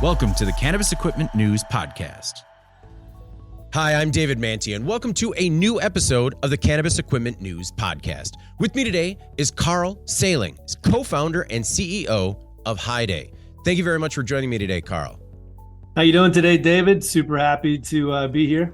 Welcome to the Cannabis Equipment News Podcast. Hi, I'm David Manti, and welcome to a new episode of the Cannabis Equipment News Podcast. With me today is Carl Sailing, co-founder and CEO of High Day. Thank you very much for joining me today, Carl. How you doing today, David? Super happy to be here.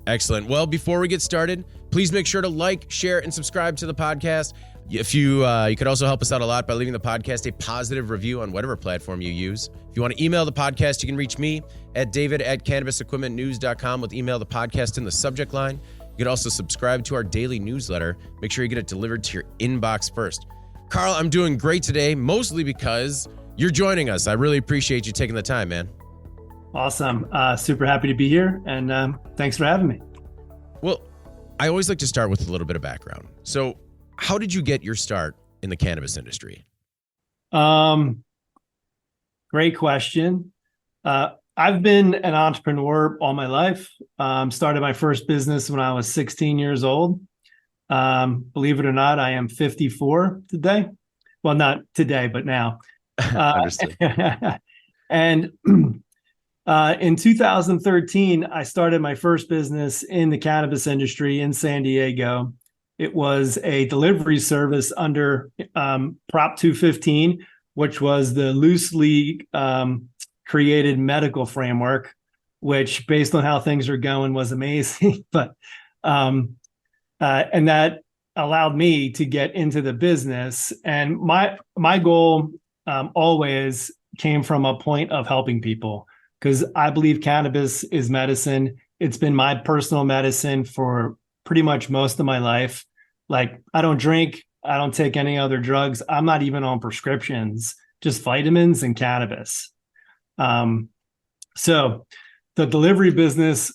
Excellent. Well, before we get started, please make sure to like, share, and subscribe to the podcast. If you could also help us out a lot by leaving the podcast a positive review on whatever platform you use. If you want to email the podcast, you can reach me at david@cannabisequipmentnews.com with email the podcast in the subject line. You can also subscribe to our daily newsletter. Make sure you get it delivered to your inbox first. Carl, I'm doing great today, mostly because you're joining us. I really appreciate you taking the time, man. Awesome. Super happy to be here, and thanks for having me. Well, I always like to start with a little bit of background. So how did you get your start in the cannabis industry? Great question. I've been an entrepreneur all my life. Started my first business when I was 16 years old. Believe it or not, I am 54 today. Well, not today, but now. Understood. And in 2013, I started my first business in the cannabis industry in San Diego. It was a delivery service under Prop 215, which was the loosely created medical framework, which, based on how things are going, was amazing. But and that allowed me to get into the business. And my goal always came from a point of helping people, because I believe cannabis is medicine. It's been my personal medicine for pretty much most of my life. Like, I don't drink, I don't take any other drugs. I'm not even on prescriptions, just vitamins and cannabis. So the delivery business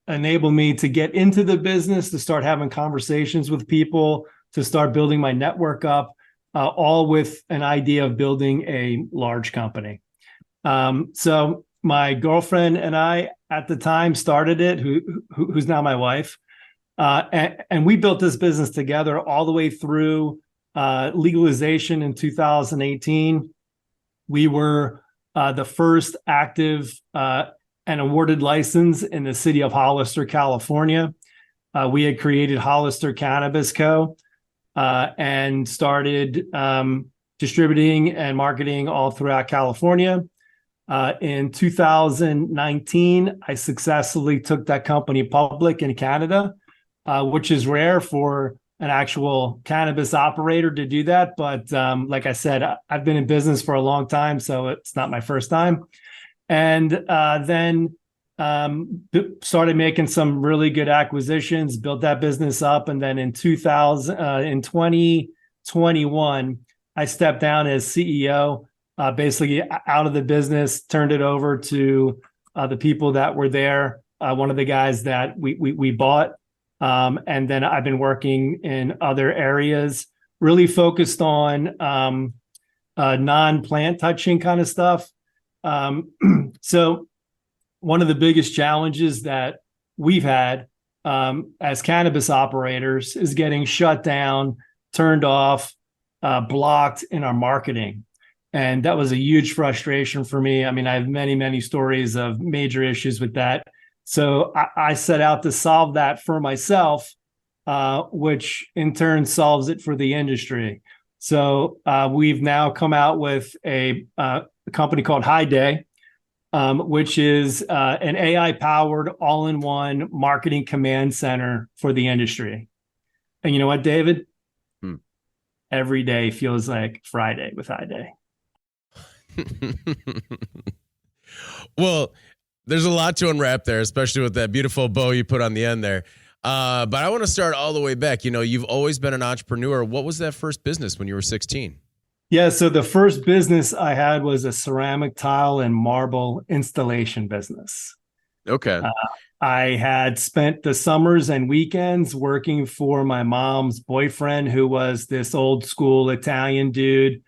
enabled me to get into the business, to start having conversations with people, to start building my network up, all with an idea of building a large company. So my girlfriend and I at the time started it, who's now my wife. And we built this business together all the way through legalization in 2018. We were the first active and awarded license in the city of Hollister, California. We had created Hollister Cannabis Co. And started distributing and marketing all throughout California. In 2019, I successfully took that company public in Canada, which is rare for an actual cannabis operator to do that. But like I said, I've been in business for a long time, so it's not my first time. And then started making some really good acquisitions, built that business up. And then in 2021, I stepped down as CEO, basically out of the business, turned it over to the people that were there. One of the guys that we bought. And then I've been working in other areas, really focused on non-plant touching kind of stuff. So one of the biggest challenges that we've had as cannabis operators is getting shut down, turned off, blocked in our marketing. And that was a huge frustration for me. I mean, I have many, many stories of major issues with that. So I set out to solve that for myself, which in turn solves it for the industry. So we've now come out with a company called High Day, which is an AI-powered all-in-one marketing command center for the industry. And you know what, David? Every day feels like Friday with High Day. Well, there's a lot to unwrap there, especially with that beautiful bow you put on the end there. But I want to start all the way back. You know, you've always been an entrepreneur. What was that first business when you were 16? Yeah, so the first business I had was a ceramic tile and marble installation business. Okay. I had spent the summers and weekends working for my mom's boyfriend, who was this old school Italian dude.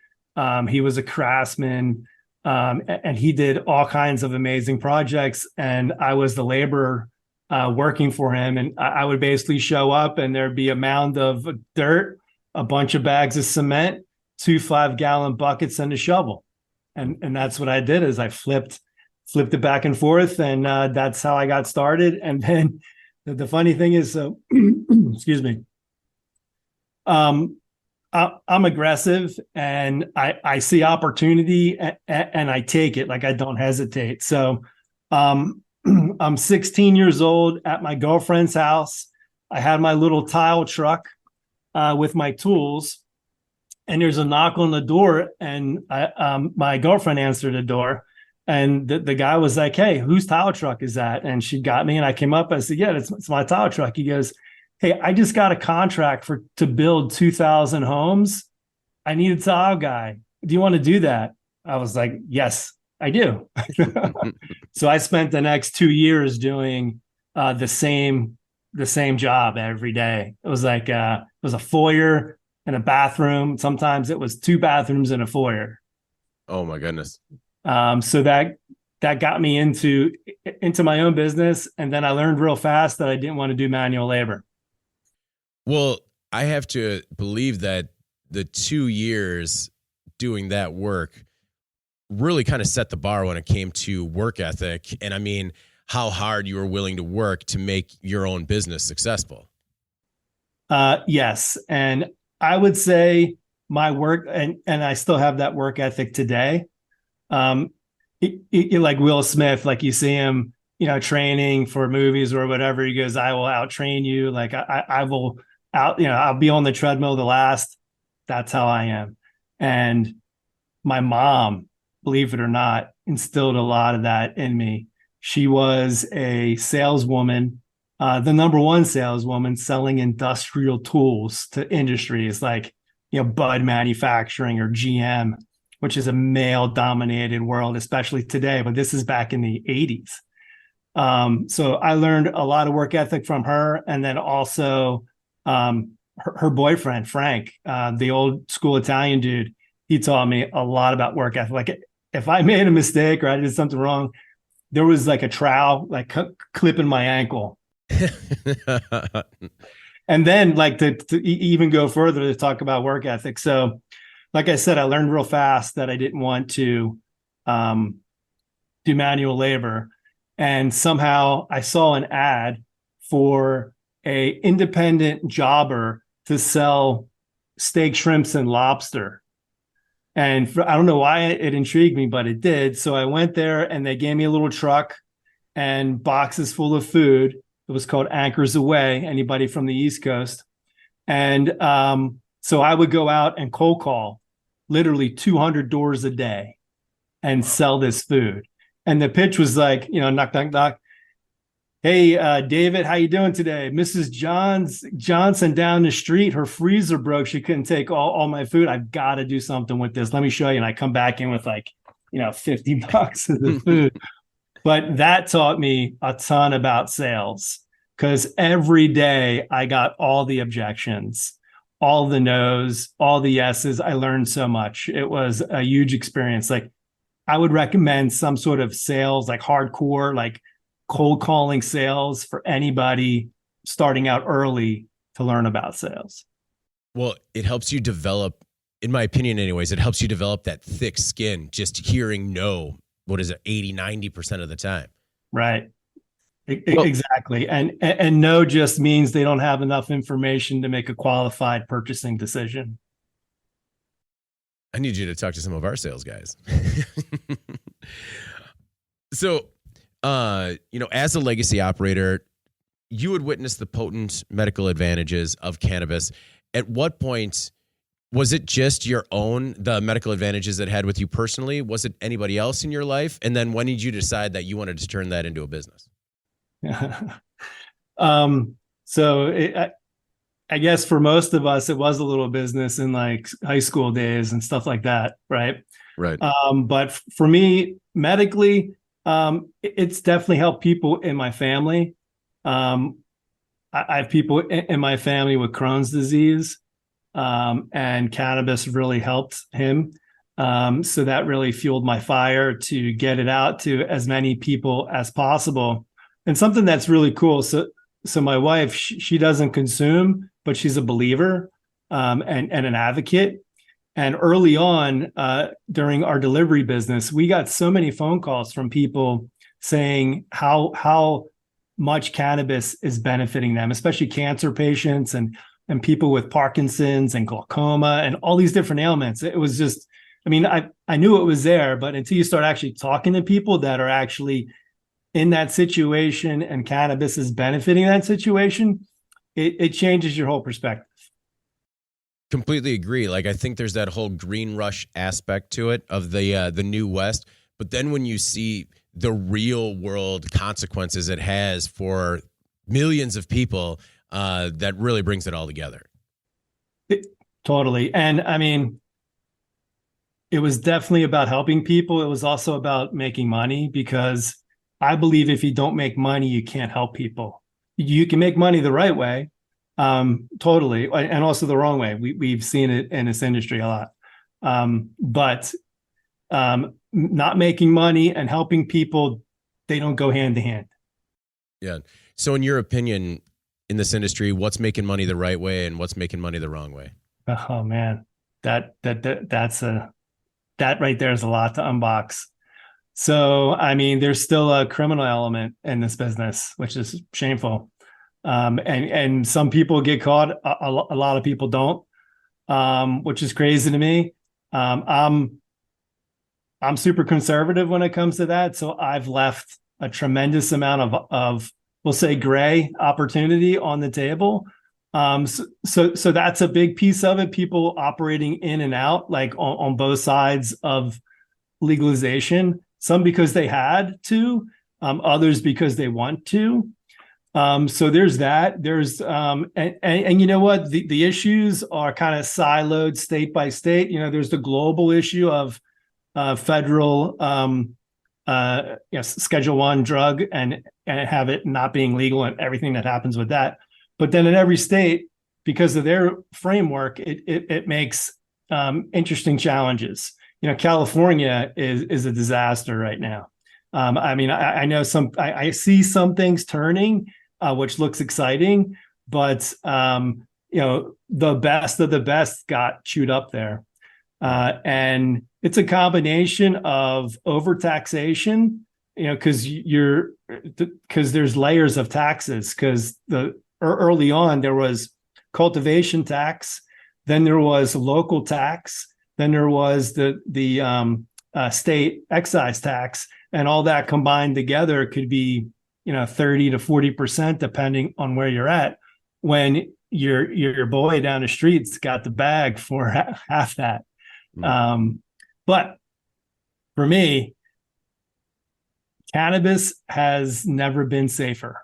He was a craftsman. And he did all kinds of amazing projects. And I was the laborer working for him. And I would basically show up and there'd be a mound of dirt, a bunch of bags of cement, 2 5-gallon buckets and a shovel. And that's what I did, is I flipped flipped it back and forth, and that's how I got started. And then the funny thing is, so excuse me, I'm aggressive, and I see opportunity, and I take it. Like, I don't hesitate. So I'm 16 years old at my girlfriend's house. I had my little tile truck with my tools, and there's a knock on the door, and my girlfriend answered the door, and the guy was like, "Hey, whose tile truck is that?" And she got me, and I came up. I said, "Yeah, it's my tile truck." He goes, "Hey, I just got a contract to build 2,000 homes. I need a tile guy. Do you want to do that?" I was like, "Yes, I do." So I spent the next 2 years doing the same job every day. It was like it was a foyer and a bathroom. Sometimes it was 2 bathrooms and a foyer. Oh my goodness. So that got me into my own business, and then I learned real fast that I didn't want to do manual labor. Well, I have to believe that the 2 years doing that work really kind of set the bar when it came to work ethic. And I mean, how hard you were willing to work to make your own business successful. Yes. And I would say my work, and I still have that work ethic today. Like Will Smith, like you see him, training for movies or whatever. He goes, "I will out train you. Like I will I'll be on the treadmill the last." That's how I am. And my mom, believe it or not, instilled a lot of that in me. She was a saleswoman, the number one saleswoman, selling industrial tools to industries like, Bud Manufacturing or GM, which is a male-dominated world, especially today. But this is back in the 80s. So I learned a lot of work ethic from her, and then also her boyfriend, Frank, the old school Italian dude. He taught me a lot about work ethic. Like, if I made a mistake or I did something wrong, there was like a trowel, like clipping my ankle. And then, like, to even go further to talk about work ethic. So, like I said, I learned real fast that I didn't want to do manual labor. And somehow I saw an ad for a independent jobber to sell steak, shrimps, and lobster. And I don't know why it intrigued me, but it did. So I went there, and they gave me a little truck and boxes full of food. It was called Anchors Away, anybody from the East Coast. And so I would go out and cold call literally 200 doors a day and sell this food. And the pitch was like, knock, knock, knock. "Hey, David, how you doing today? Mrs. Johnson down the street, her freezer broke. She couldn't take all my food. I've got to do something with this. Let me show you." And I come back in with like, $50 of the food. But that taught me a ton about sales, because every day I got all the objections, all the no's, all the yeses. I learned so much. It was a huge experience. Like, I would recommend some sort of sales, like hardcore, like cold calling sales, for anybody starting out early to learn about sales. Well, it helps you develop, in my opinion anyways, it helps you develop that thick skin, just hearing no, 80-90% of the time. Right. Exactly. And no just means they don't have enough information to make a qualified purchasing decision. I need you to talk to some of our sales guys. So, as a legacy operator, you would witness the potent medical advantages of cannabis. At what point was it just the medical advantages it had with you personally? Was it anybody else in your life? And then when did you decide that you wanted to turn that into a business? I guess for most of us, it was a little business in like high school days and stuff like that. Right. Right. But for me, medically, it's definitely helped people in my family. I have people in my family with Crohn's disease, and cannabis really helped him. So that really fueled my fire to get it out to as many people as possible. And something that's really cool. So my wife, she doesn't consume, but she's a believer, and an advocate. And early on, during our delivery business, we got so many phone calls from people saying how much cannabis is benefiting them, especially cancer patients and people with Parkinson's and glaucoma and all these different ailments. It was just, I mean, I knew it was there, but until you start actually talking to people that are actually in that situation and cannabis is benefiting that situation, it changes your whole perspective. Completely agree. Like, I think there's that whole green rush aspect to it of the new West. But then when you see the real world consequences it has for millions of people, that really brings it all together. Totally. And I mean, it was definitely about helping people. It was also about making money, because I believe if you don't make money, you can't help people. You can make money the right way, totally, and also the wrong way. We've seen it in this industry a lot. But not making money and helping people, they don't go hand to hand. Yeah. So in your opinion, in this industry, what's making money the right way and what's making money the wrong way? Oh man, that right there is a lot to unbox. So, I mean, there's still a criminal element in this business, which is shameful. And some people get caught. A lot of people don't, which is crazy to me. I'm super conservative when it comes to that. So I've left a tremendous amount of we'll say gray opportunity on the table. So that's a big piece of it. People operating in and out, like on both sides of legalization. Some because they had to, others because they want to. So there's that. There's and you know what? The issues are kind of siloed state by state. You know, there's the global issue of federal Schedule 1 drug and have it not being legal and everything that happens with that. But then in every state, because of their framework, it makes interesting challenges. You know, California is a disaster right now. I mean, I know I see some things turning, which looks exciting, but you know, the best of the best got chewed up there. And it's a combination of overtaxation, you know, because there's layers of taxes, because early on there was cultivation tax, then there was local tax, then there was the state excise tax, and all that combined together could be, you know, 30 to 40%, depending on where you're at. When your boy down the street's got the bag for half that. But for me, cannabis has never been safer.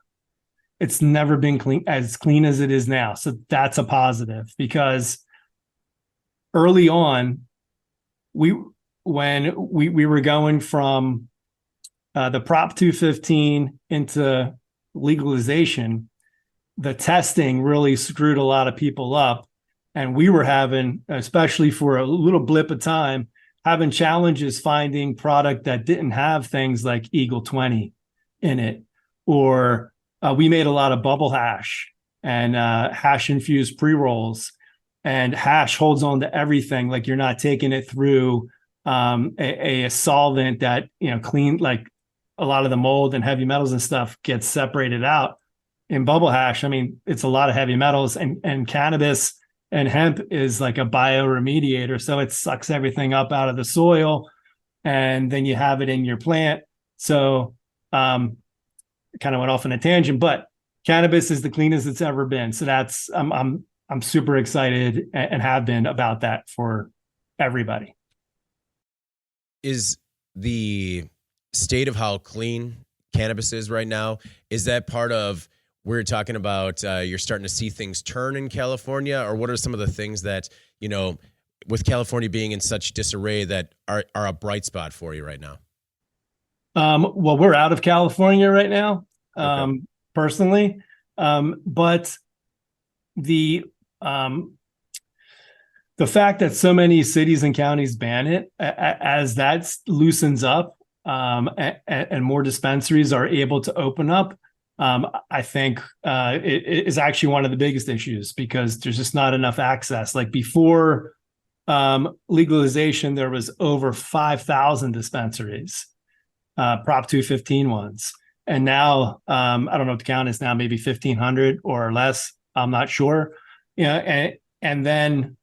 It's never been clean as it is now. So that's a positive, because early on, when we were going from the Prop 215 into legalization, the testing really screwed a lot of people up. And we were having, especially for a little blip of time, having challenges finding product that didn't have things like Eagle 20 in it. Or we made a lot of bubble hash and hash infused pre-rolls. And hash holds on to everything. Like, you're not taking it through a solvent that, you know, clean, like a lot of the mold and heavy metals and stuff gets separated out. In bubble hash, I mean, it's a lot of heavy metals, and cannabis and hemp is like a bioremediator. So it sucks everything up out of the soil, and then you have it in your plant. So kind of went off on a tangent, but cannabis is the cleanest it's ever been. So that's, I'm super excited and have been about that for everybody. Is the state of how clean cannabis is right now, is that part of, we're talking about you're starting to see things turn in California, or what are some of the things that, you know, with California being in such disarray, that are a bright spot for you right now? Well, we're out of California right now, personally. But the fact that so many cities and counties ban it, as that loosens up, and more dispensaries are able to open up, I think it is actually one of the biggest issues, because there's just not enough access. Like before legalization, there was over 5,000 dispensaries, Prop 215 ones. And now, I don't know what the count is now, maybe 1,500 or less. I'm not sure. And then,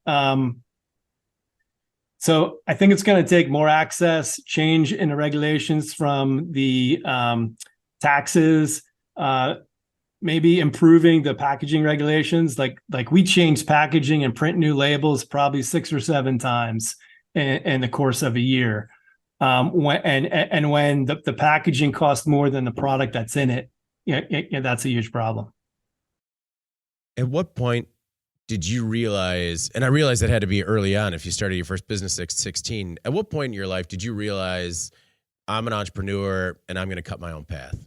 so I think it's going to take more access, change in the regulations from the taxes, maybe improving the packaging regulations. Like we changed packaging and print new labels probably 6 or 7 times in the course of a year. When the packaging costs more than the product that's in it, that's a huge problem. At what point did you realize, and I realized it had to be early on if you started your first business at 16, at what point in your life did you realize I'm an entrepreneur and I'm going to cut my own path?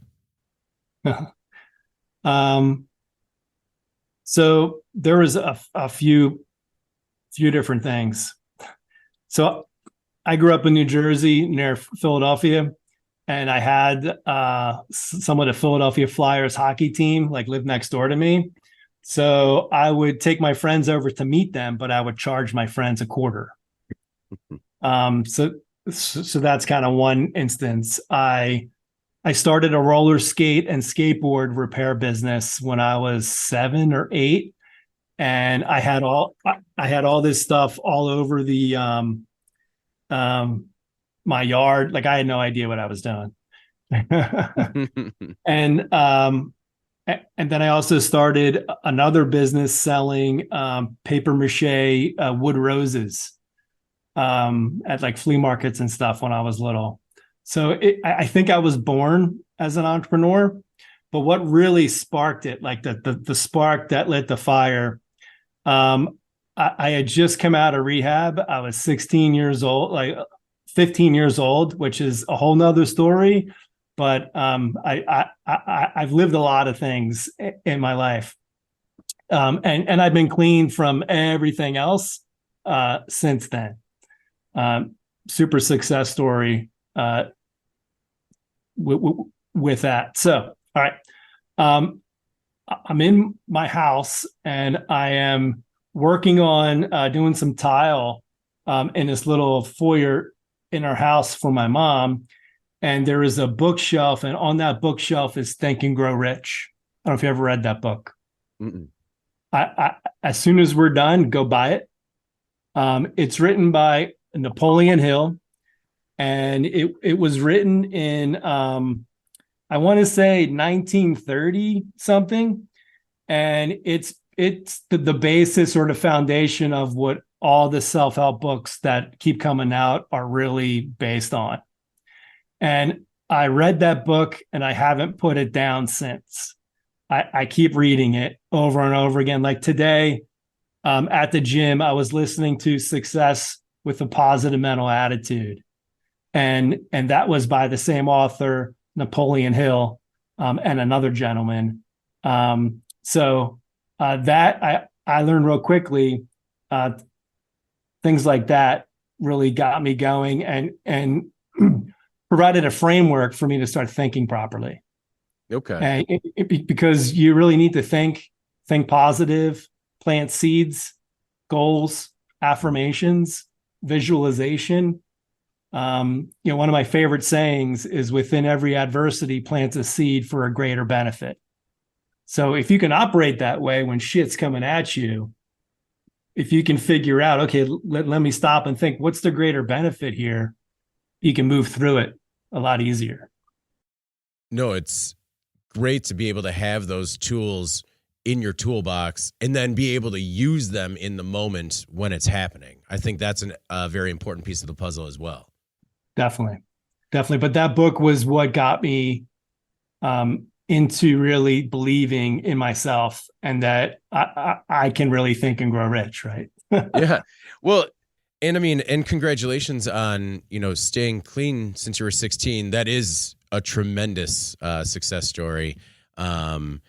So there was a few different things. So I grew up in New Jersey near Philadelphia, and I had some of the Philadelphia Flyers hockey team like live next door to me. So I would take my friends over to meet them, but I would charge my friends a quarter. So that's kind of one instance. I started a roller skate and skateboard repair business when I was 7 or 8, and I had all this stuff all over the my yard. Like I had no idea what I was doing. And then I also started another business selling paper mache wood roses at like flea markets and stuff when I was little. So I think I was born as an entrepreneur, but what really sparked it, like the spark that lit the fire, I had just come out of rehab. I was 16 years old, like 15 years old, which is a whole nother story. But I've lived a lot of things in my life, and I've been clean from everything else since then. Super success story with that. So, all right, I'm in my house and I am working on doing some tile in this little foyer in our house for my mom. And there is a bookshelf, and on that bookshelf is Think and Grow Rich. I don't know if you ever read that book. As soon as we're done, go buy it. It's written by Napoleon Hill, and it was written in I want to say 1930 something, and it's the basis or the foundation of what all the self-help books that keep coming out are really based on. And I read that book and I haven't put it down since. I keep reading it over and over again. Like today, at the gym, I was listening to Success with a Positive Mental Attitude. And that was by the same author, Napoleon Hill, and another gentleman. So that I learned real quickly. Things like that really got me going and provided a framework for me to start thinking properly. Okay. Because you really need to think positive, plant seeds, goals, affirmations, visualization. One of my favorite sayings is within every adversity plants a seed for a greater benefit. So if you can operate that way when shit's coming at you, if you can figure out, okay, let me stop and think, what's the greater benefit here? You can move through it a lot easier. No, it's great to be able to have those tools in your toolbox and then be able to use them in the moment when it's happening. I think that's a very important piece of the puzzle as well. Definitely. But that book was what got me into really believing in myself and that I can really think and grow rich, right? Yeah. Well, and I mean, and congratulations on, staying clean since you were 16. That is a tremendous success story. One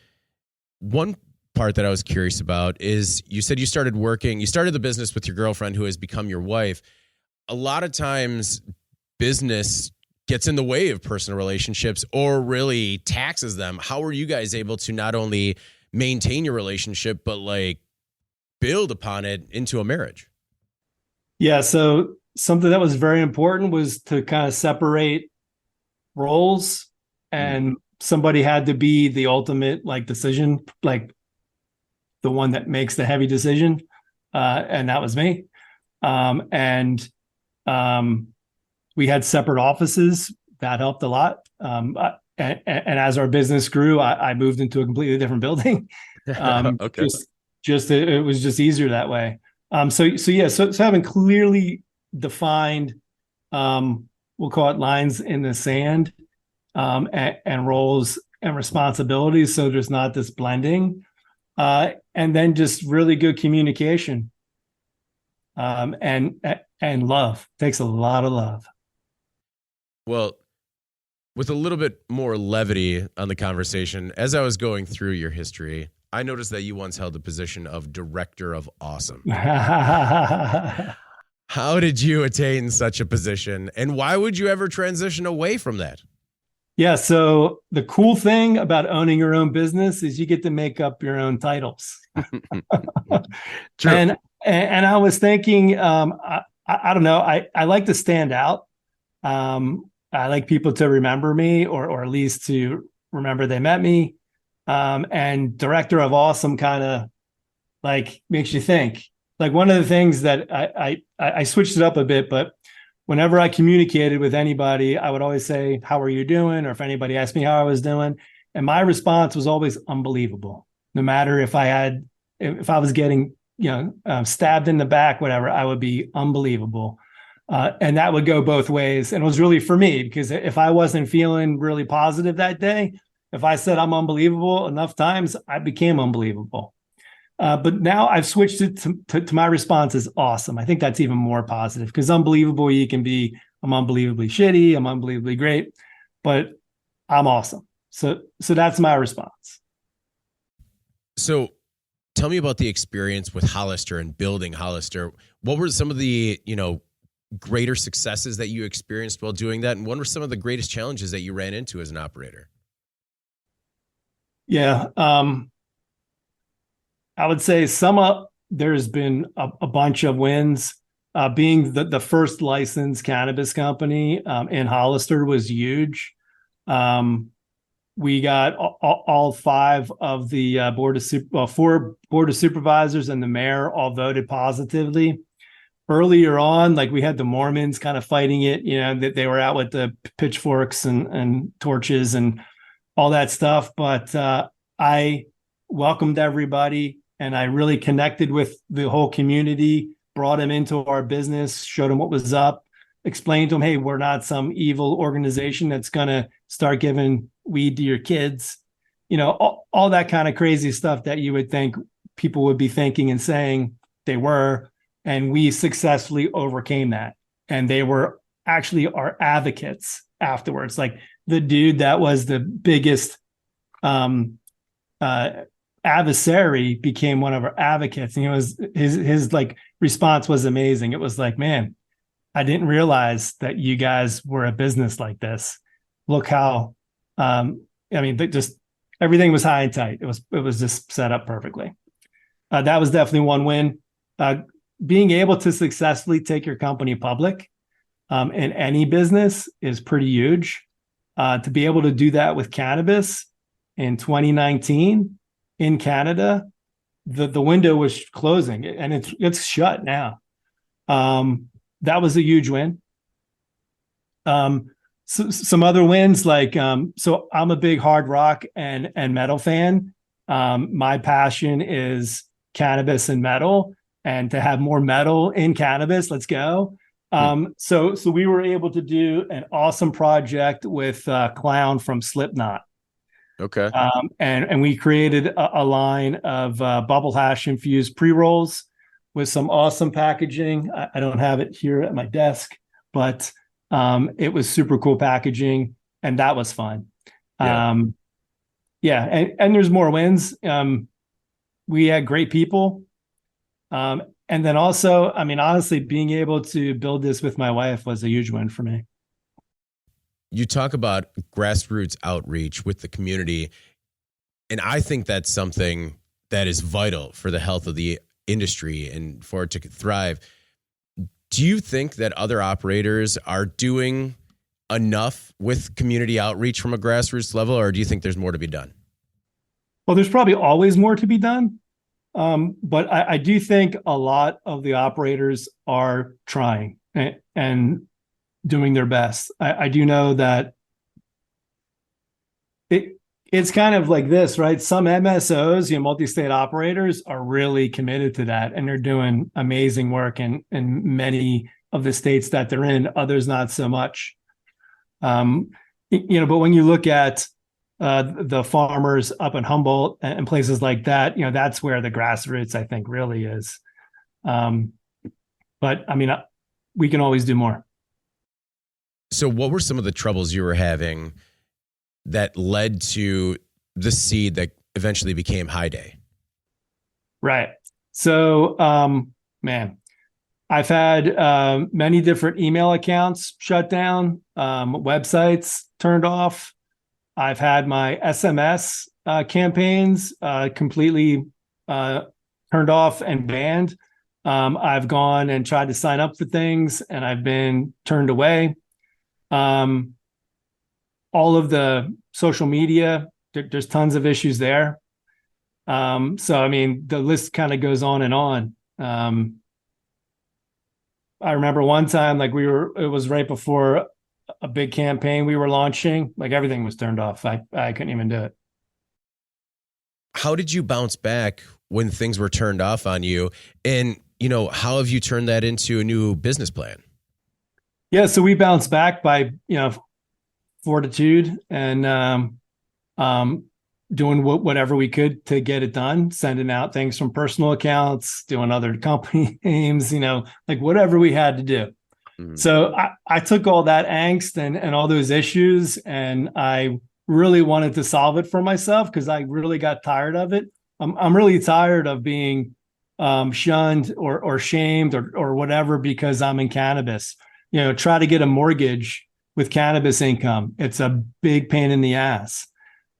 part that I was curious about is you said you started the business with your girlfriend who has become your wife. A lot of times business gets in the way of personal relationships or really taxes them. How are you guys able to not only maintain your relationship, but like build upon it into a marriage? Yeah. So something that was very important was to kind of separate roles, Mm. and somebody had to be the ultimate like decision, like the one that makes the heavy decision. And that was me. And we had separate offices. That helped a lot. And as our business grew, I moved into a completely different building. Um, Okay. just, just it was just easier that way. So having clearly defined, we'll call it lines in the sand, and roles and responsibilities. So there's not this blending, and then just really good communication, and love. Takes a lot of love. Well, with a little bit more levity on the conversation, as I was going through your history, I noticed that you once held the position of director of awesome. How did you attain such a position, and why would you ever transition away from that? Yeah. So the cool thing about owning your own business is you get to make up your own titles. True. And I was thinking, I don't know, I like to stand out. I like people to remember me, or at least to remember they met me. And director of awesome kind of like makes you think. Like one of the things that I switched it up a bit, but whenever I communicated with anybody, I would always say, "How are you doing?" Or if anybody asked me how I was doing, and my response was always unbelievable. No matter if I was getting stabbed in the back, whatever, I would be unbelievable. And that would go both ways. And it was really for me, because if I wasn't feeling really positive that day, if I said I'm unbelievable enough times, I became unbelievable. But now I've switched it to my response is awesome. I think that's even more positive, because unbelievable, you can be, I'm unbelievably shitty, I'm unbelievably great, but I'm awesome. So that's my response. So tell me about the experience with Hollister and building Hollister. What were some of the, greater successes that you experienced while doing that? And what were some of the greatest challenges that you ran into as an operator? Yeah. I would say there's been a bunch of wins. Being the first licensed cannabis company in Hollister was huge. We got all five of the four board of supervisors and the mayor all voted positively. Earlier on, like we had the Mormons kind of fighting it, that they were out with the pitchforks and torches and all that stuff. But I welcomed everybody, and I really connected with the whole community, brought them into our business, showed them what was up, explained to them, hey, we're not some evil organization that's going to start giving weed to your kids. All that kind of crazy stuff that you would think people would be thinking and saying they were. And we successfully overcame that. And they were actually our advocates afterwards. Like the dude that was the biggest adversary became one of our advocates. And he was his like response was amazing. It was like, man, I didn't realize that you guys were a business like this. Look how just everything was high and tight. It was just set up perfectly. That was definitely one win. Being able to successfully take your company public in any business is pretty huge. To be able to do that with cannabis in 2019 in Canada, the window was closing, and it's shut now. That was a huge win. Some other wins, like so I'm a big hard rock and metal fan. My passion is cannabis and metal, and to have more metal in cannabis, let's go. So we were able to do an awesome project with Clown from Slipknot. Okay. And we created a line of bubble hash infused pre-rolls with some awesome packaging. I don't have it here at my desk, but it was super cool packaging, and that was fun. Yeah. And there's more wins. We had great people. And then also, I mean, honestly, being able to build this with my wife was a huge win for me. You talk about grassroots outreach with the community, and I think that's something that is vital for the health of the industry and for it to thrive. Do you think that other operators are doing enough with community outreach from a grassroots level, or do you think there's more to be done? Well, there's probably always more to be done. But I do think a lot of the operators are trying and doing their best. I do know that it's kind of like this, right? Some MSOs, multi-state operators are really committed to that, and they're doing amazing work in many of the states that they're in, others not so much. But when you look at the farmers up in Humboldt and places like that, that's where the grassroots, I think, really is. But I mean, we can always do more. So what were some of the troubles you were having that led to the seed that eventually became High Day? Right. So, I've had many different email accounts shut down, websites turned off. I've had my SMS campaigns completely turned off and banned. I've gone and tried to sign up for things, and I've been turned away. All of the social media, there's tons of issues there. So, I mean, the list kind of goes on and on. I remember one time, it was right before a big campaign we were launching, everything was turned off. I couldn't even do it. How did you bounce back when things were turned off on you? And, how have you turned that into a new business plan? Yeah, so we bounced back by, fortitude and doing whatever we could to get it done, sending out things from personal accounts, doing other company names, whatever we had to do. Mm-hmm. So I took all that angst and all those issues, and I really wanted to solve it for myself because I really got tired of it. I'm really tired of being shunned or shamed or whatever because I'm in cannabis. Try to get a mortgage with cannabis income. It's a big pain in the ass.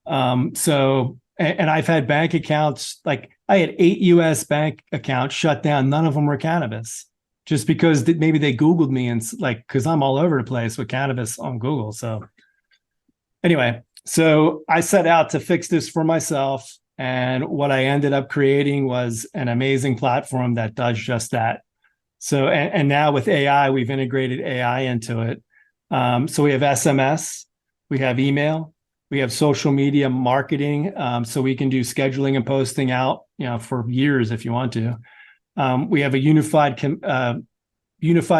So I've had bank accounts, I had 8 US bank accounts shut down. None of them were cannabis, just because maybe they Googled me and because I'm all over the place with cannabis on Google. So anyway, so I set out to fix this for myself. And what I ended up creating was an amazing platform that does just that. So, and now with AI, we've integrated AI into it. So we have SMS, we have email, we have social media marketing. So we can do scheduling and posting out, for years if you want to. We have a unified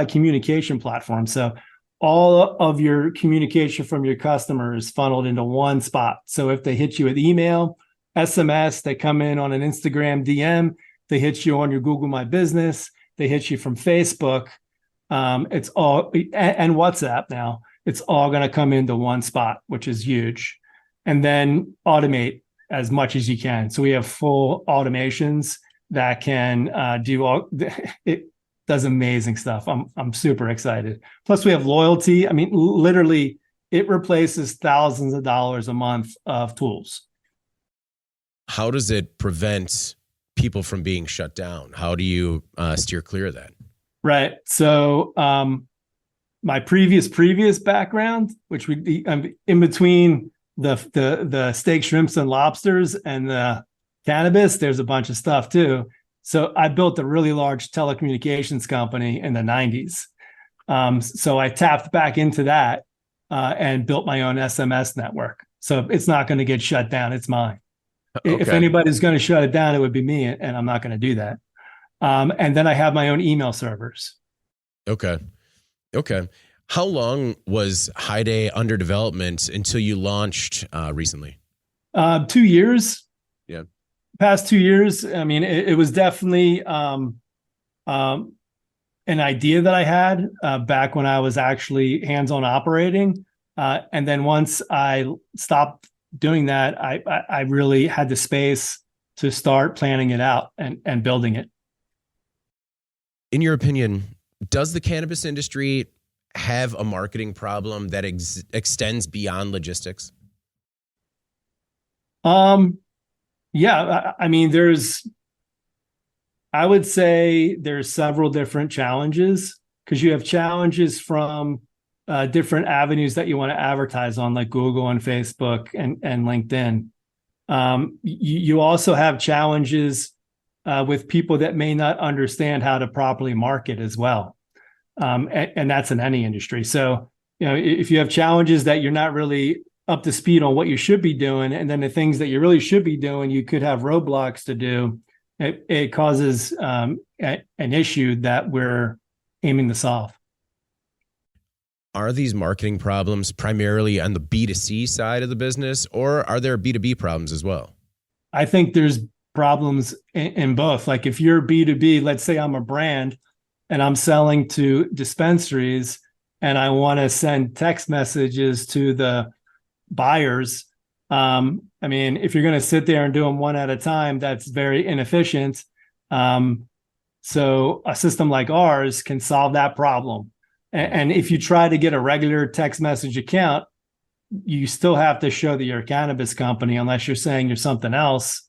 communication platform. So all of your communication from your customers funneled into one spot. So if they hit you with email, SMS, they come in on an Instagram DM, they hit you on your Google My Business, they hit you from Facebook. It's all, and WhatsApp now, it's all going to come into one spot, which is huge. And then automate as much as you can. So we have full automations that can do all, it does amazing stuff. I'm super excited. Plus we have loyalty. I mean, literally it replaces thousands of dollars a month of tools. How does it prevent people from being shut down? How do you steer clear of that? Right. So my previous background, which would be in between the steak, shrimps, and lobsters and the cannabis, there's a bunch of stuff too. So I built a really large telecommunications company in the 90s. So I tapped back into that and built my own SMS network. So it's not going to get shut down. It's mine. Okay. If anybody's going to shut it down, it would be me, and I'm not going to do that. And then I have my own email servers. Okay. How long was High Day under development until you launched recently? 2 years. Yeah. Past 2 years. I mean, it was definitely an idea that I had back when I was actually hands-on operating. And then once I stopped doing that, I really had the space to start planning it out and building it. In your opinion, does the cannabis industry have a marketing problem that extends beyond logistics? Yeah, I mean, I would say there's several different challenges. because you have challenges from different avenues that you want to advertise on, like Google and Facebook and LinkedIn. You also have challenges with people that may not understand how to properly market as well. And that's in any industry. So, if you have challenges that you're not really up to speed on what you should be doing, and then the things that you really should be doing, you could have roadblocks to do, it causes an issue that we're aiming to solve. Are these marketing problems primarily on the B2C side of the business, or are there B2B problems as well? I think there's problems in both. Like if you're B2B, let's say I'm a brand and I'm selling to dispensaries and I want to send text messages to the buyers. If you're going to sit there and do them one at a time, that's very inefficient. So a system like ours can solve that problem. And if you try to get a regular text message account, you still have to show that you're a cannabis company unless you're saying you're something else.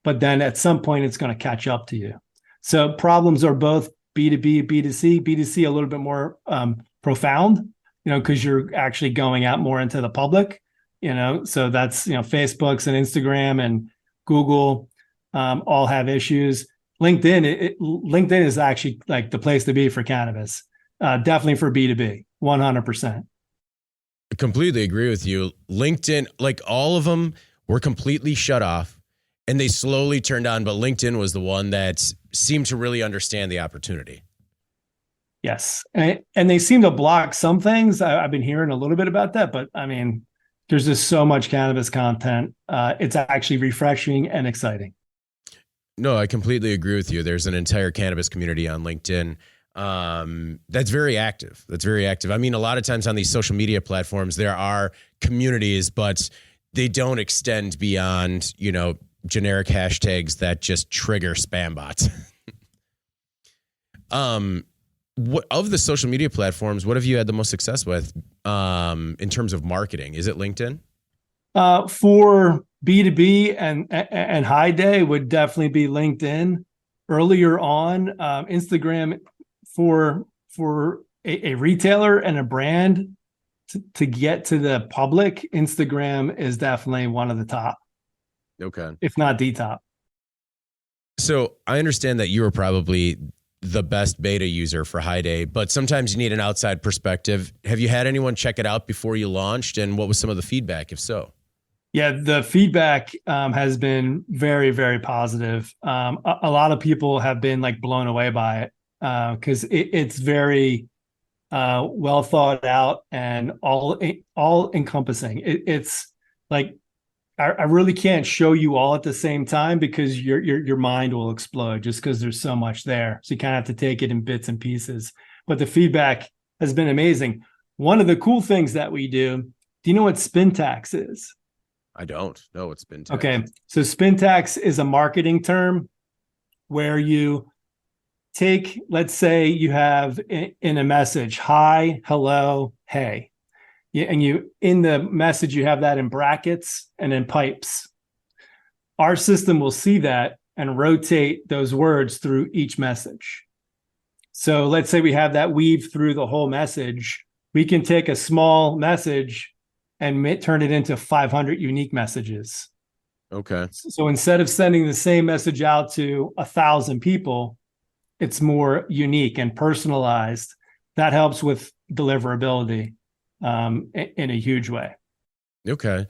But then at some point, it's going to catch up to you. So problems are both B2B, B2C. B2C a little bit more profound, because you're actually going out more into the public. So that's, Facebook's and Instagram and Google all have issues. LinkedIn is actually like the place to be for cannabis. Definitely for B2B, 100%. I completely agree with you. LinkedIn, like all of them were completely shut off and they slowly turned on, but LinkedIn was the one that seemed to really understand the opportunity. Yes. And they seem to block some things. I've been hearing a little bit about that, but there's just so much cannabis content. It's actually refreshing and exciting. No, I completely agree with you. There's an entire cannabis community on LinkedIn. That's very active. I mean, a lot of times on these social media platforms, there are communities, but they don't extend beyond, generic hashtags that just trigger spam bots. What of the social media platforms, what have you had the most success with, in terms of marketing? Is it LinkedIn? For B2B and high day would definitely be LinkedIn. Earlier on, Instagram for a retailer and a brand to get to the public, Instagram is definitely one of the top. Okay. If not the top. So I understand that you were probably the best beta user for High Day, but sometimes you need an outside perspective. Have you had anyone check it out before you launched, and what was some of the feedback, if so? Yeah, the feedback has been very, very positive. A lot of people have been like blown away by it. Because it's very well thought out and all encompassing. It's like I really can't show you all at the same time because your mind will explode just because there's so much there. So you kind of have to take it in bits and pieces. But the feedback has been amazing. One of the cool things that we do you know what spin tax is? I don't know what spin tax. Okay, so spin tax is a marketing term where you take, let's say you have in a message, hi, hello, hey. And you in the message, you have that in brackets and in pipes. Our system will see that and rotate those words through each message. So let's say we have that weave through the whole message. We can take a small message and turn it into 500 unique messages. Okay. So instead of sending the same message out to 1,000 people, it's more unique and personalized. That helps with deliverability in a huge way. Okay.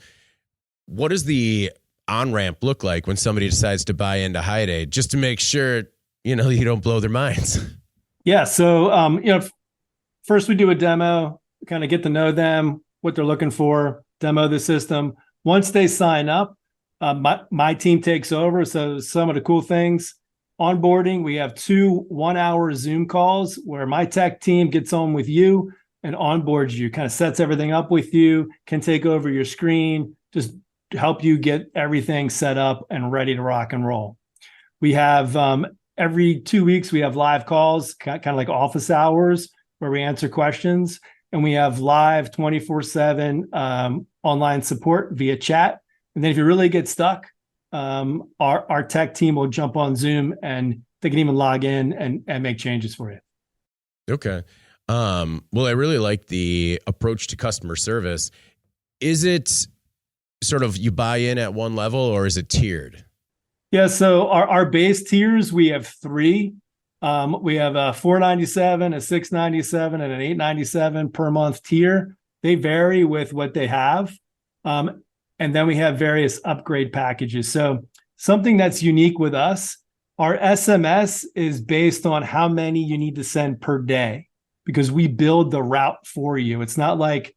What does the on-ramp look like when somebody decides to buy into High Day, just to make sure, you don't blow their minds? Yeah. So, first we do a demo, kind of get to know them, what they're looking for, demo the system. Once they sign up, my team takes over. So some of the cool things, onboarding, we have 2 1-hour Zoom calls where my tech team gets on with you and onboards you, kind of sets everything up with you, can take over your screen, just help you get everything set up and ready to rock and roll. We have every 2 weeks, we have live calls, kind of like office hours where we answer questions. And we have live 24/7 online support via chat. And then if you really get stuck, our tech team will jump on Zoom and they can even log in and make changes for you. Okay. Well, I really like the approach to customer service. Is it sort of you buy in at one level, or is it tiered? Yeah, so our base tiers, we have three. We have a $497, a $697, and an $897 per month tier. They vary with what they have. And then we have various upgrade packages. So something that's unique with us, our SMS is based on how many you need to send per day because we build the route for you. It's not like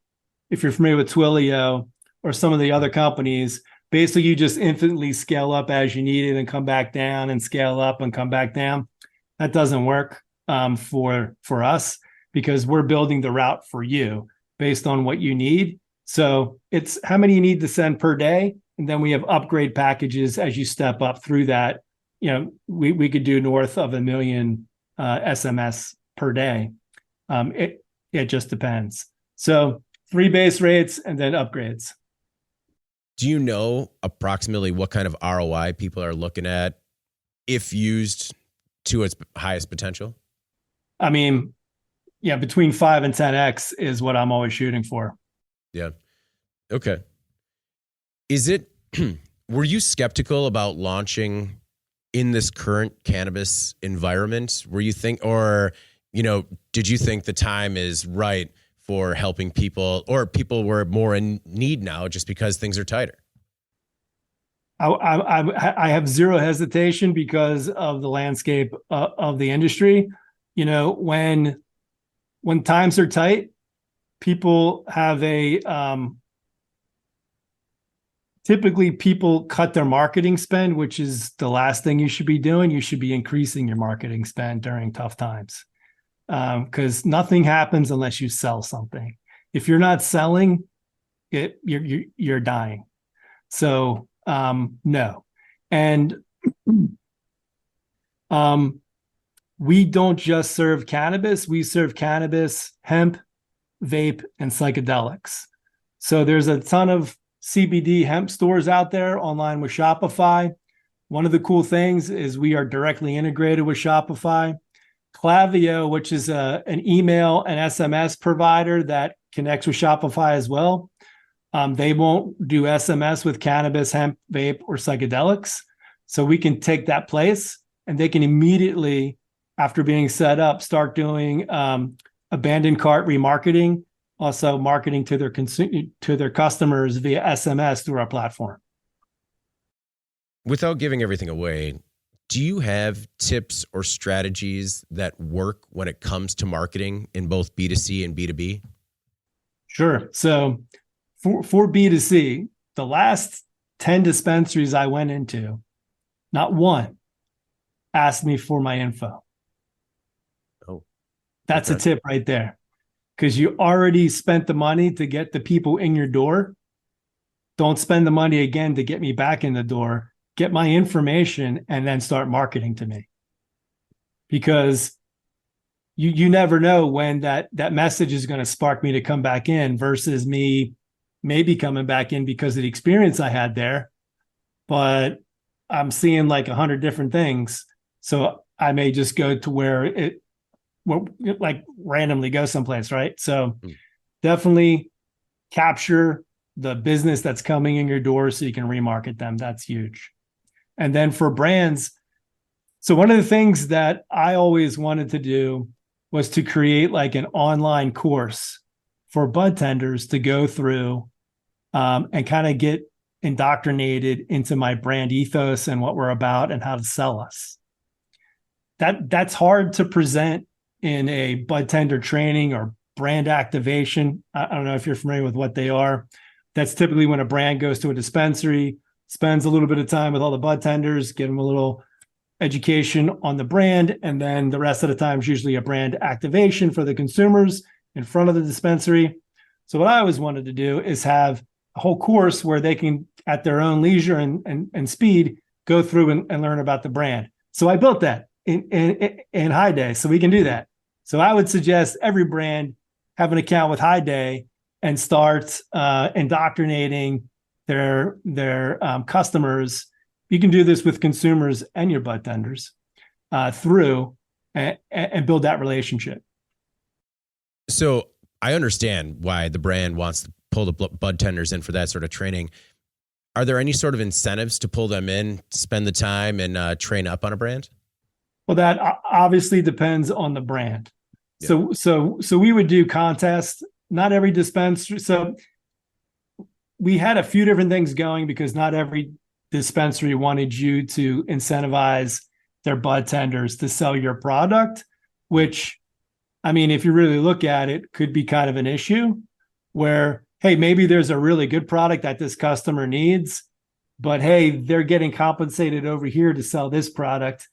if you're familiar with Twilio or some of the other companies, basically you just infinitely scale up as you need it and come back down and scale up and come back down. That doesn't work for us because we're building the route for you based on what you need. So it's how many you need to send per day. And then we have upgrade packages as you step up through that. You know, we could do north of 1 million SMS per day. It just depends. So 3 base rates and then upgrades. Do you know approximately what kind of ROI people are looking at if used to its highest potential? I mean, yeah, between 5 and 10x is what I'm always shooting for. Yeah. Okay. Is it, were you skeptical about launching in this current cannabis environment? Were you did you think the time is right for helping people, or people were more in need now just because things are tighter? I have zero hesitation because of the landscape of the industry. You know, when times are tight, people have typically people cut their marketing spend, which is the last thing you should be doing. You should be increasing your marketing spend during tough times. Because nothing happens unless you sell something. If you're not selling it, you're dying. So no, and we don't just serve cannabis. We serve cannabis, hemp, vape, and psychedelics. So there's a ton of CBD hemp stores out there online with Shopify. One of the cool things is we are directly integrated with Shopify. Klaviyo, which is an email and SMS provider that connects with Shopify as well. They won't do SMS with cannabis, hemp, vape, or psychedelics. So we can take that place and they can immediately, after being set up, start doing abandoned cart remarketing, also marketing to their customers via SMS through our platform. Without giving everything away, do you have tips or strategies that work when it comes to marketing in both B2C and B2B? Sure. So for B2C, the last 10 dispensaries I went into, not one asked me for my info. Oh, that's a tip right there. Because you already spent the money to get the people in your door. Don't spend the money again to get me back in the door. Get my information and then start marketing to me. Because you never know when that message is going to spark me to come back in versus me maybe coming back in because of the experience I had there. But I'm seeing like 100 different things. So I may just go to where it like randomly go someplace, right? So definitely capture the business that's coming in your door so you can remarket them. That's huge. And then for brands, so one of the things that I always wanted to do was to create like an online course for bud tenders to go through and kind of get indoctrinated into my brand ethos and what we're about and how to sell us. That's hard to present in a bud tender training or brand activation. I don't know if you're familiar with what they are. That's typically when a brand goes to a dispensary, spends a little bit of time with all the bud tenders, give them a little education on the brand, and then the rest of the time is usually a brand activation for the consumers in front of the dispensary. So what I always wanted to do is have a whole course where they can, at their own leisure and speed, go through and learn about the brand. So I built that in High Day, so we can do that. So I would suggest every brand have an account with High Day and start indoctrinating their customers. You can do this with consumers and your bud tenders through and build that relationship. So I understand why the brand wants to pull the bud tenders in for that sort of training. Are there any sort of incentives to pull them in, spend the time, and train up on a brand? Well, that obviously depends on the brand. Yeah. So we would do contests. Not every dispensary. So we had a few different things going because not every dispensary wanted you to incentivize their bud tenders to sell your product, which, I mean, if you really look at it, could be kind of an issue where, hey, maybe there's a really good product that this customer needs, but hey, they're getting compensated over here to sell this product,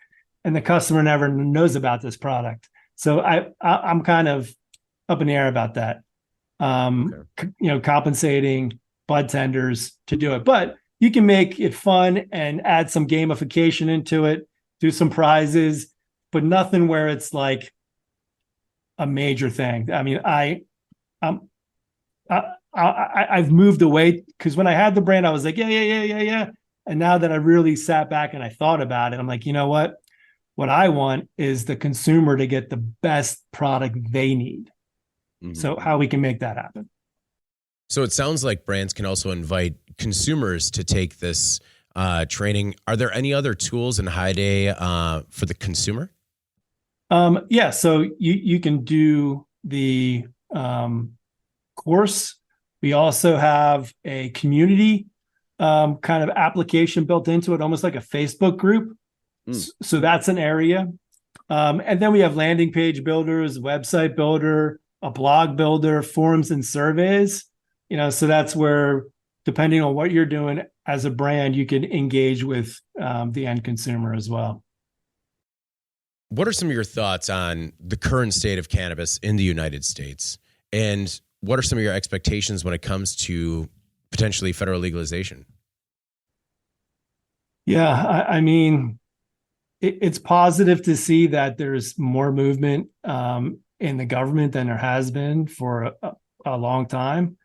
and the customer never knows about this product. So I'm kind of up in the air about that. Compensating bud tenders to do it, but you can make it fun and add some gamification into it, do some prizes, but nothing where it's like a major thing. I mean, I've moved away because when I had the brand, I was like, yeah. And now that I really sat back and I thought about it, I'm like, you know what? What I want is the consumer to get the best product they need. Mm-hmm. So how we can make that happen. So it sounds like brands can also invite consumers to take this training. Are there any other tools in High Day for the consumer? Yeah. So you can do the course. We also have a community kind of application built into it, almost like a Facebook group. So that's an area. And then we have landing page builders, website builder, a blog builder, forums and surveys. So that's where, depending on what you're doing as a brand, you can engage with the end consumer as well. What are some of your thoughts on the current state of cannabis in the United States? And what are some of your expectations when it comes to potentially federal legalization? Yeah, I mean, it's positive to see that there's more movement in the government than there has been for a long time.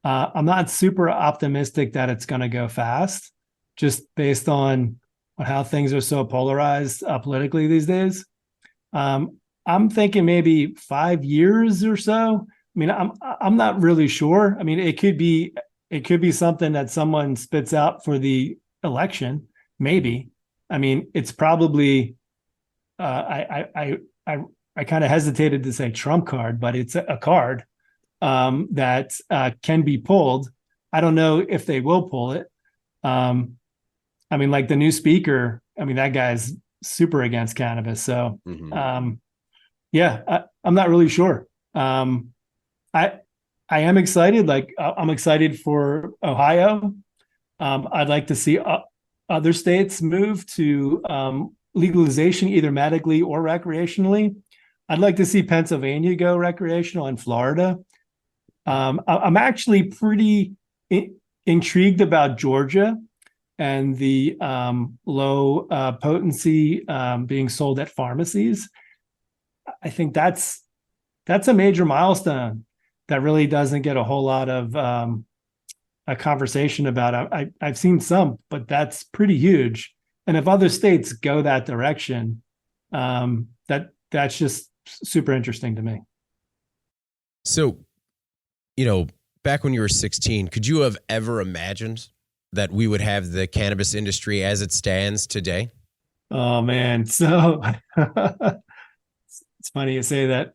I'm not super optimistic that it's going to go fast, just based on how things are so polarized politically these days. I'm thinking maybe 5 years or so. I mean, I'm not really sure. I mean, it could be something that someone spits out for the election, maybe. I mean, it's probably I kind of hesitated to say trump card, but it's a card that can be pulled. I don't know if they will pull it. I mean, like the new speaker, I mean, that guy's super against cannabis. So, yeah, I'm not really sure. I am excited. Like I'm excited for Ohio. I'd like to see other states move to legalization, either medically or recreationally. I'd like to see Pennsylvania go recreational and Florida. I'm actually pretty intrigued about Georgia and the low potency being sold at pharmacies. I think that's a major milestone that really doesn't get a whole lot of a conversation about. I've seen some, but that's pretty huge. And if other states go that direction, that's just super interesting to me. So, back when you were 16, could you have ever imagined that we would have the cannabis industry as it stands today? Oh man, so it's funny you say that.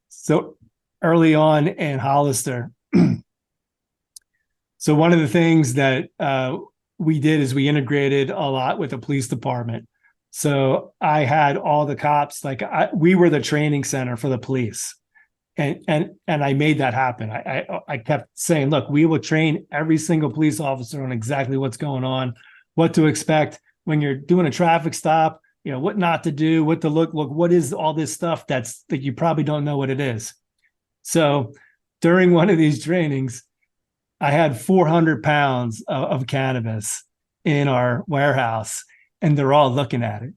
So early on in Hollister, so one of the things that we did is we integrated a lot with the police department. So I had all the cops, we were the training center for the police. And I made that happen. I kept saying, look, we will train every single police officer on exactly what's going on, what to expect when you're doing a traffic stop, what not to do, what to look, what is all this stuff that you probably don't know what it is. So during one of these trainings, I had 400 pounds of cannabis in our warehouse, and they're all looking at it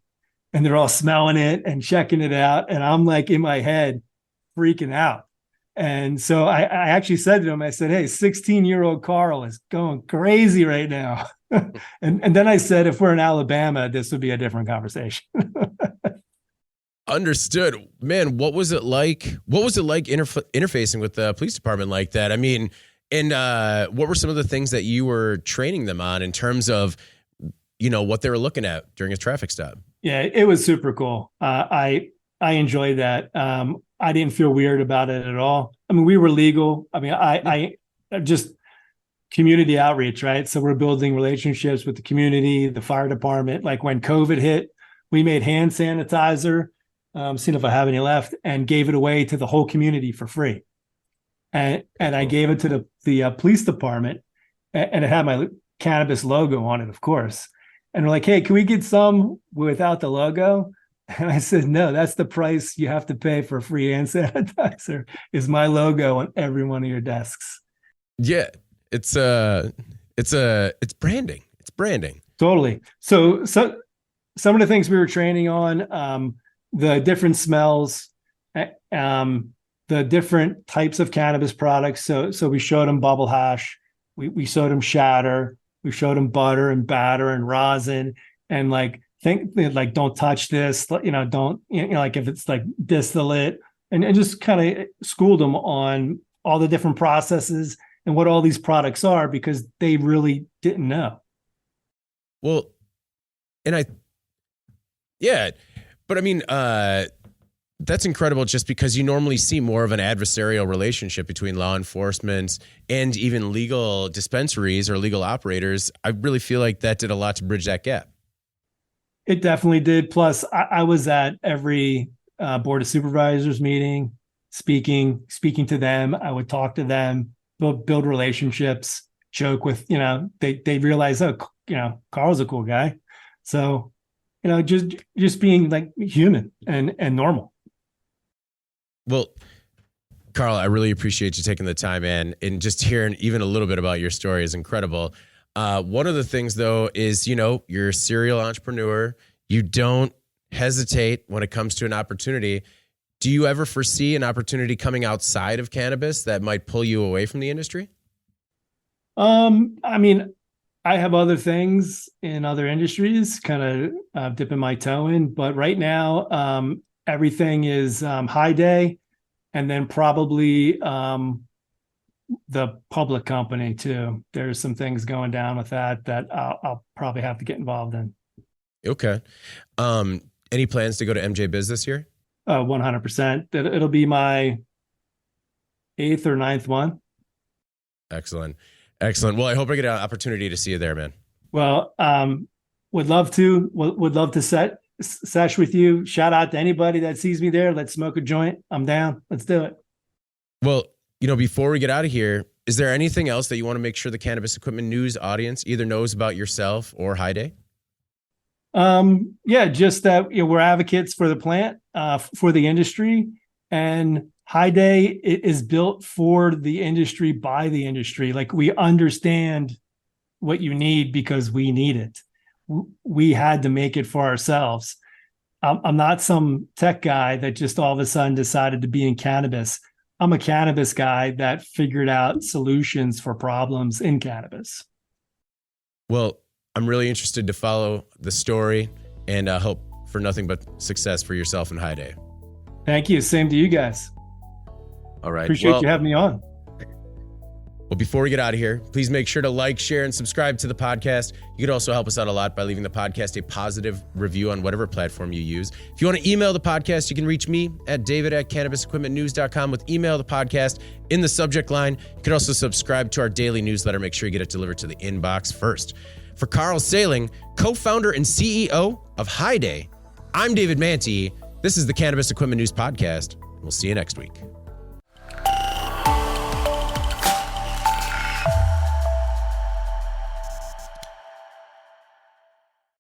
and they're all smelling it and checking it out. And I'm like in my head, freaking out. And so I actually said to him, I said, hey, 16-year-old Carl is going crazy right now. and then I said, if we're in Alabama, this would be a different conversation. Understood. Man, what was it like? What was it like interfacing with the police department like that? I mean, and what were some of the things that you were training them on in terms of, what they were looking at during a traffic stop? Yeah, it was super cool. I enjoyed that. I didn't feel weird about it at all. I mean, we were legal. I mean, I just community outreach, right? So we're building relationships with the community, the fire department. Like when COVID hit, we made hand sanitizer, seeing if I have any left, and gave it away to the whole community for free. And I gave it to the police department, and it had my Cannabis logo on it, of course. And we're like, hey, can we get some without the logo? And I said, no, that's the price you have to pay for free hand sanitizer, is my logo on every one of your desks. Yeah, it's branding. It's branding. Totally. So some of the things we were training on, the different smells, the different types of cannabis products. So we showed them bubble hash, we showed them shatter, we showed them butter and batter and rosin, and don't touch this, don't, like if it's like distillate, and just kind of schooled them on all the different processes and what all these products are, because they really didn't know. Well, but I mean, that's incredible, just because you normally see more of an adversarial relationship between law enforcement and even legal dispensaries or legal operators. I really feel like that did a lot to bridge that gap. It definitely did. Plus, I was at every board of supervisors meeting, speaking to them. I would talk to them, build relationships, joke with, they realize, Carl's a cool guy. So, just being like human and normal. Well, Carl, I really appreciate you taking the time, and just hearing even a little bit about your story is incredible. One of the things, though, is, you're a serial entrepreneur. You don't hesitate when it comes to an opportunity. Do you ever foresee an opportunity coming outside of cannabis that might pull you away from the industry? I mean, I have other things in other industries, kind of dipping my toe in, but right now, everything is high day, and then probably the public company too. There's some things going down with that I'll probably have to get involved in. Okay. Any plans to go to MJ Biz this year? 100%. It'll be my 8th or 9th one. Excellent. Well, I hope I get an opportunity to see you there, man. Well, would love to sesh with you. Shout out to anybody that sees me there. Let's smoke a joint. I'm down. Let's do it. Well, before we get out of here, is there anything else that you want to make sure the Cannabis Equipment News audience either knows about yourself or High Day? Yeah, just that we're advocates for the plant, for the industry, and High Day is built for the industry, by the industry. Like, we understand what you need because we need it. We had to make it for ourselves. I'm not some tech guy that just all of a sudden decided to be in cannabis. I'm a cannabis guy that figured out solutions for problems in cannabis. Well, I'm really interested to follow the story, and hope for nothing but success for yourself and High Day. Thank you. Same to you guys. All right. Appreciate you having me on. Well, before we get out of here, please make sure to like, share, and subscribe to the podcast. You could also help us out a lot by leaving the podcast a positive review on whatever platform you use. If you want to email the podcast, you can reach me at david@cannabisequipmentnews.com with email the podcast in the subject line. You can also subscribe to our daily newsletter. Make sure you get it delivered to the inbox first. For Carl Sailing, co-founder and CEO of High Day, I'm David Mantey. This is the Cannabis Equipment News Podcast. We'll see you next week.